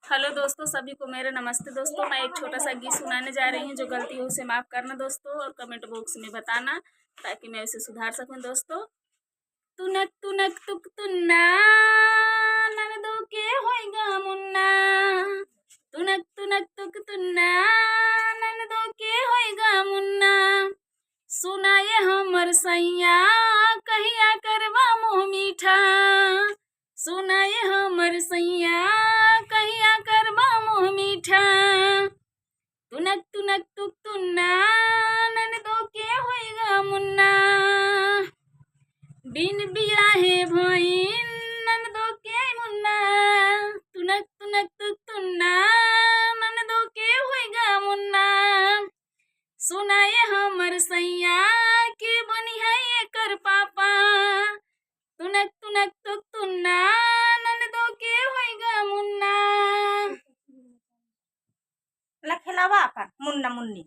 Hello दोस्तों, सभी को मेरा नमस्ते। दोस्तों, मैं एक छोटा सा गीत सुनाने जा रही हूँ। जो गलती हो उसे माफ़ करना दोस्तों, और कमेंट बॉक्स में बताना ताकि मैं उसे सुधार सकूँ दोस्तों। तुनक तुनक तुक तुन्ना ननदो के होएगा मुन्ना। तुनक तुनक तुक तुन्ना ननदो के होएगा मुन्ना। सुनाए हमर सैया कहिया करवा मुँह मीठा। सुनाए हमर सैया कहिया करवा मुँह मीठा। तुनक तुनक तुक तुन्ना ननदो के होएगा मुन्ना। बिन बियाहे भइल ननदो के मुन्ना। तुनक तुनक तुक तुन्ना ननदो के होएगा मुन्ना। सुनाए हमर सैया के बनी है एकर पापा। तुनक तुनक तुक तुन्ना ननदो के होएगा मुन्ना। खेलावा अपन मुन्ना मुन्नी।